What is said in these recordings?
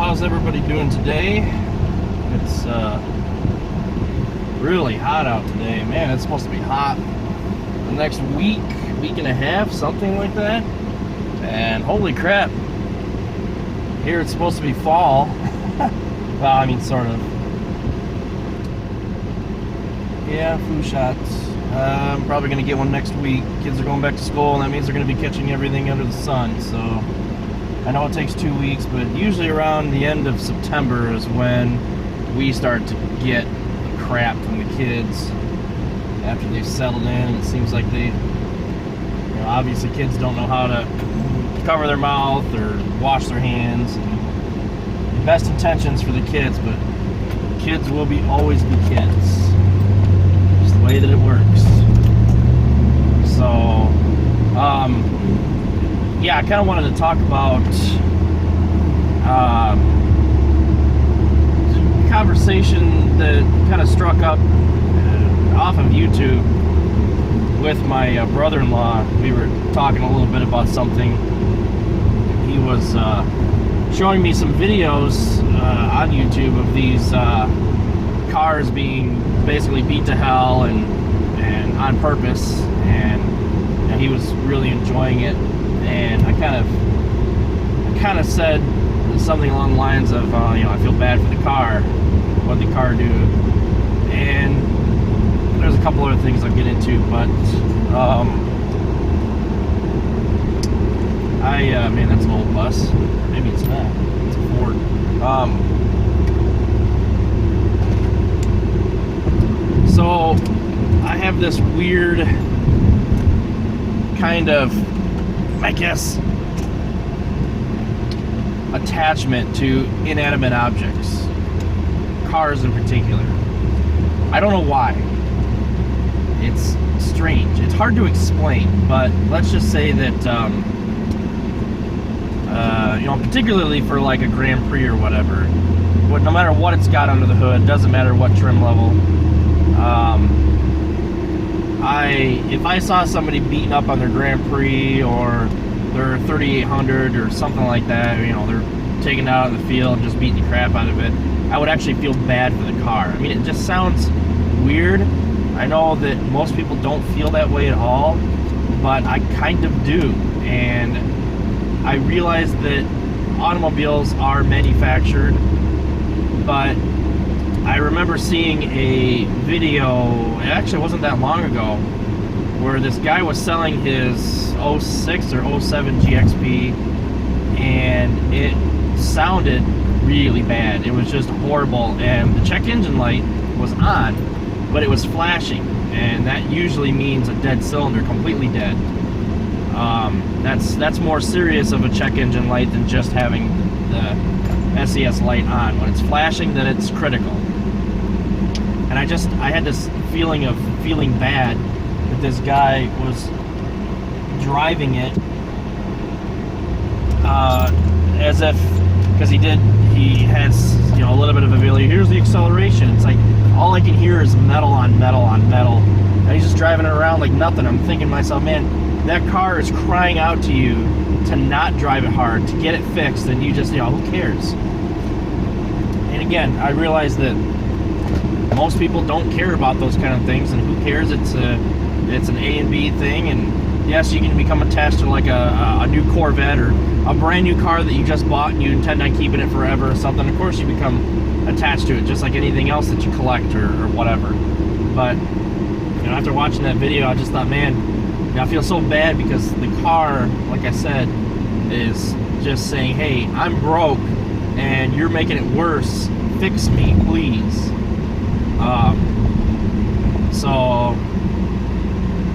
how's everybody doing today? It's really hot out today. Man, it's supposed to be hot the next week and a half, something like that. And holy crap, here it's supposed to be fall. Well, I mean, sort of. Yeah, flu shots. I'm probably going to get one next week. Kids are going back to school, and that means they're going to be catching everything under the sun. So I know it takes 2 weeks, but usually around the end of September is when we start to get the crap from the kids after they've settled in. It seems like they, obviously kids don't know how to cover their mouth or wash their hands. And best intentions for the kids, but kids will always be kids. Just the way that it works. So, yeah, I kind of wanted to talk about conversation that kind of struck up off of YouTube with my brother-in-law. We were talking a little bit about something. He was showing me some videos on YouTube of these cars being basically beat to hell and on purpose, and he was really enjoying it. And I kind of said something along the lines of, I feel bad for the car, what the car do. And there's a couple other things I'll get into, but man, that's an old bus. Maybe it's not. It's a Ford. So I have this weird kind of, I guess, attachment to inanimate objects, cars in particular. I don't know why. It's strange. It's hard to explain, but let's just say that, particularly for like a Grand Prix or whatever, no matter what it's got under the hood, doesn't matter what trim level. If I saw somebody beating up on their Grand Prix or their 3800 or something like that, they're taking it out of the field and just beating the crap out of it, I would actually feel bad for the car. I mean, it just sounds weird. I know that most people don't feel that way at all, but I kind of do. And I realize that automobiles are manufactured, but I remember seeing a video, it actually wasn't that long ago, where this guy was selling his 06 or 07 GXP, and it sounded really bad. It was just horrible, and the check engine light was on, but it was flashing, and that usually means a dead cylinder, completely dead. That's more serious of a check engine light than just having the SES light on. When it's flashing, then it's critical. And I had this feeling of feeling bad that this guy was driving it as if, because he has a little bit of a video. Here's the acceleration. It's like all I can hear is metal on metal on metal, and he's just driving it around like nothing. I'm thinking to myself, man, that car is crying out to you to not drive it hard, to get it fixed, and you just, who cares? And again, I realize that most people don't care about those kind of things, and who cares? It's an A and B thing, and yes, you can become attached to like a new Corvette or a brand new car that you just bought and you intend on keeping it forever or something. Of course you become attached to it, just like anything else that you collect or whatever. But after watching that video, I just thought, man, I feel so bad because the car, like I said, is just saying, hey, I'm broke and you're making it worse, fix me, please. So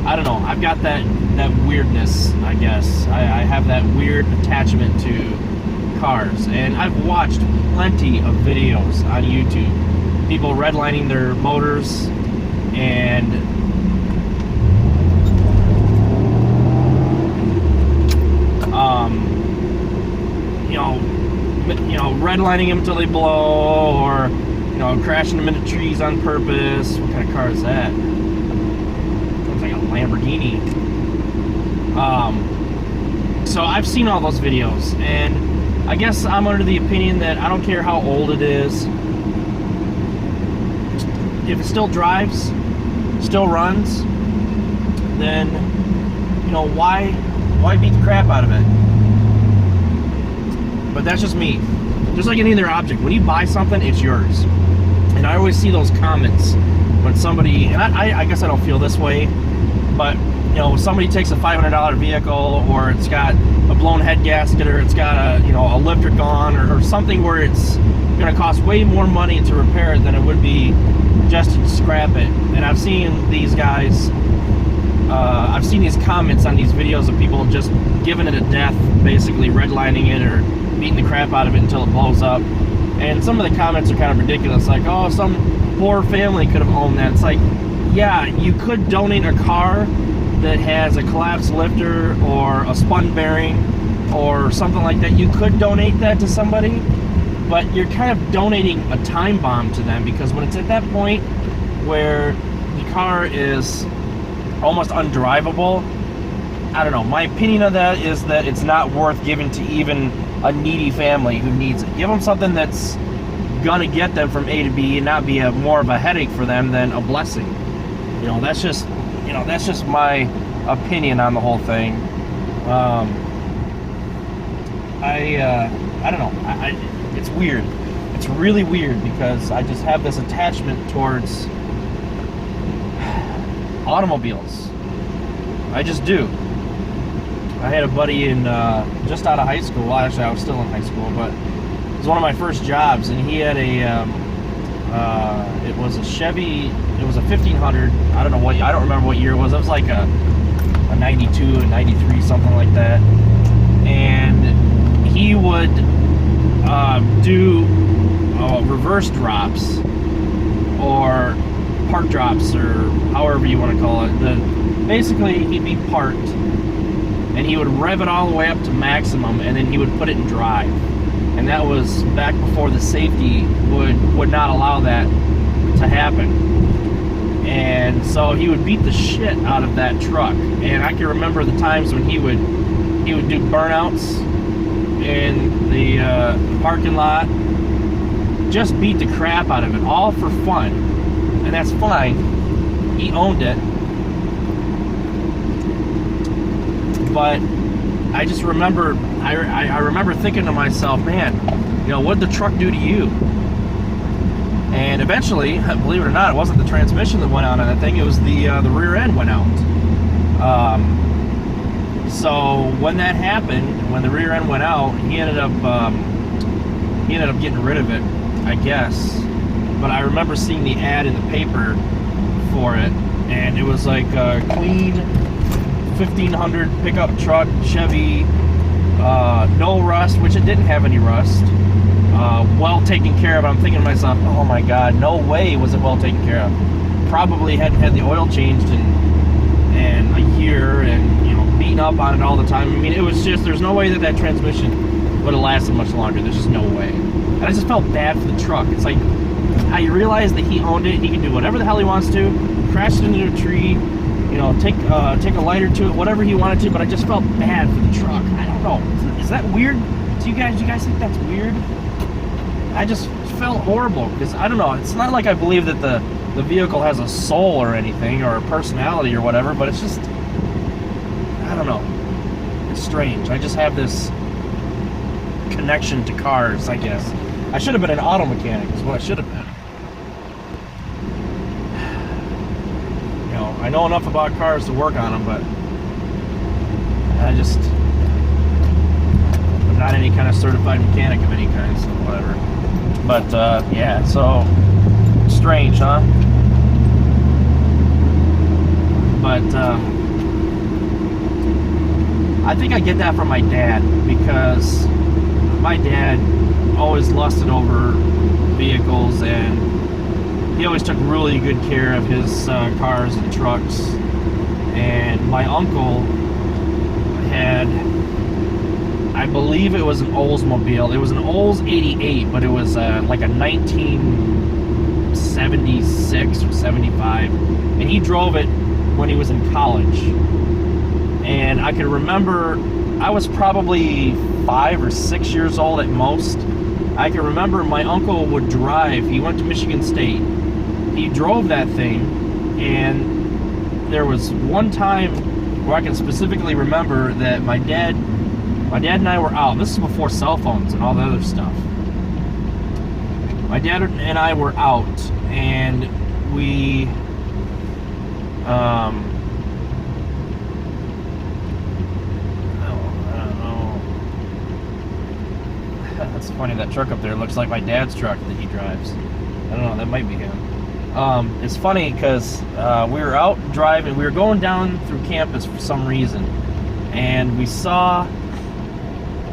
I don't know, I've got that weirdness, I guess. I have that weird attachment to cars, and I've watched plenty of videos on YouTube, people redlining their motors and redlining them until they blow, or crashing them into trees on purpose. What kind of car is that? Looks like a Lamborghini. So I've seen all those videos, and I guess I'm under the opinion that I don't care how old it is. If it still drives, still runs, then, you know, why beat the crap out of it? But that's just me. Just like any other object, when you buy something, it's yours. And I always see those comments when somebody, and I guess I don't feel this way, but you know, somebody takes a $500 vehicle, or it's got a blown head gasket, or it's got a, you know, a lifter gone, or something where it's going to cost way more money to repair it than it would be just to scrap it. And I've seen these guys, I've seen these comments on these videos of people just giving it a death, basically redlining it or beating the crap out of it until it blows up. And some of the comments are kind of ridiculous, like, oh, some poor family could have owned that. It's like, yeah, you could donate a car that has a collapsed lifter or a spun bearing or something like that. You could donate that to somebody, but you're kind of donating a time bomb to them, because when it's at that point where the car is almost undrivable, I don't know, my opinion of that is that it's not worth giving to even a needy family who needs it. Give them something that's gonna get them from A to B and not be more of a headache for them than a blessing. You know, that's just my opinion on the whole thing. I don't know. It's weird. It's really weird, because I just have this attachment towards automobiles. I just do. I had a buddy in just out of high school. Well, actually, I was still in high school, but it was one of my first jobs, and he had it was a Chevy. It was a 1500. I don't remember what year it was. It was like a 92, a 93, something like that. And he would do reverse drops or park drops, or however you want to call it. Basically, he'd be parked, and he would rev it all the way up to maximum, and then he would put it in drive. And that was back before the safety would not allow that to happen. And so he would beat the shit out of that truck. And I can remember the times when he would do burnouts in the parking lot, just beat the crap out of it, all for fun. And that's fine. He owned it. But I just remember, I remember thinking to myself, man, you know, what'd the truck do to you? And eventually, believe it or not, it wasn't the transmission that went out on that thing, it was the rear end went out. So when that happened, when the rear end went out, he ended up getting rid of it, I guess. But I remember seeing the ad in the paper for it, and it was like a clean 1500 pickup truck, Chevy, no rust, which it didn't have any rust. Well taken care of. I'm thinking to myself, oh my god, no way was it well taken care of. Probably hadn't had the oil changed in a year, and, you know, beaten up on it all the time. I mean, it was just, there's no way that transmission would have lasted much longer. There's just no way. And I just felt bad for the truck. It's like, I realized that he owned it. He can do whatever the hell he wants to. Crash it into a tree, you know, take a lighter to it, whatever he wanted to. But I just felt bad for the truck. I don't know. Is that weird? Do you guys think that's weird? I just felt horrible, because I don't know. It's not like I believe that the vehicle has a soul or anything, or a personality or whatever. But it's just, I don't know. It's strange. I just have this connection to cars, I guess. I should have been an auto mechanic, is what I should have been. You know, I know enough about cars to work on them, but I'm not any kind of certified mechanic of any kind, so whatever. But, yeah, so, strange, huh? But, I think I get that from my dad, because my dad always lusted over vehicles, and he always took really good care of his cars and trucks. And my uncle had, I believe it was an Oldsmobile. It was an Olds 88, but it was like a 1976 or 75, and he drove it when he was in college. And I can remember I was probably 5 or 6 years old at most. I can remember my uncle would drive. He went to Michigan State. He drove that thing, and there was one time where I can specifically remember that my dad and I were out. This is before cell phones and all the other stuff. My dad and I were out, and we I don't know. That's funny, that truck up there looks like my dad's truck that he drives. I don't know, that might be him. It's funny because we were out driving, we were going down through campus for some reason, and we saw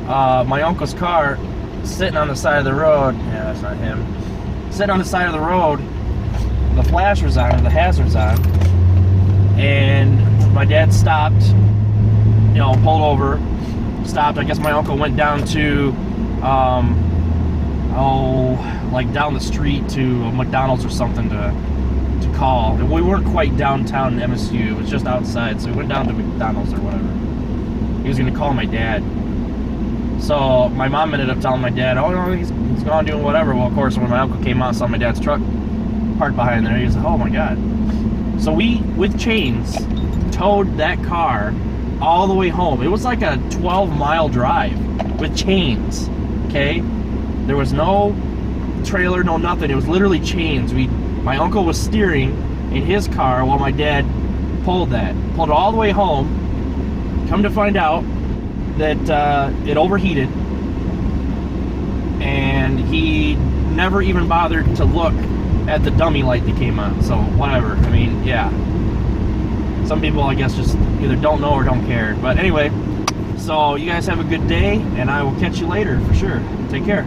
my uncle's car sitting on the side of the road. Yeah, that's not him. Sitting on the side of the road, the flashers on, the hazards on, and my dad stopped, you know, pulled over, stopped. I guess my uncle went down to, like down the street to a McDonald's or something to call. And we weren't quite downtown MSU, it was just outside, so we went down to McDonald's or whatever. He was gonna call my dad. So my mom ended up telling my dad, oh no, he's gone doing whatever. Well, of course, when my uncle came out, saw my dad's truck parked behind there, he was like, oh my God. So we, with chains, towed that car all the way home. It was like a 12-mile drive with chains, okay? There was no trailer, no nothing. It was literally chains. My uncle was steering in his car while my dad pulled it all the way home. Come to find out that it overheated, and he never even bothered to look at the dummy light that came on. So whatever. I mean, yeah. Some people, I guess, just either don't know or don't care. But anyway, so you guys have a good day, and I will catch you later for sure. Take care.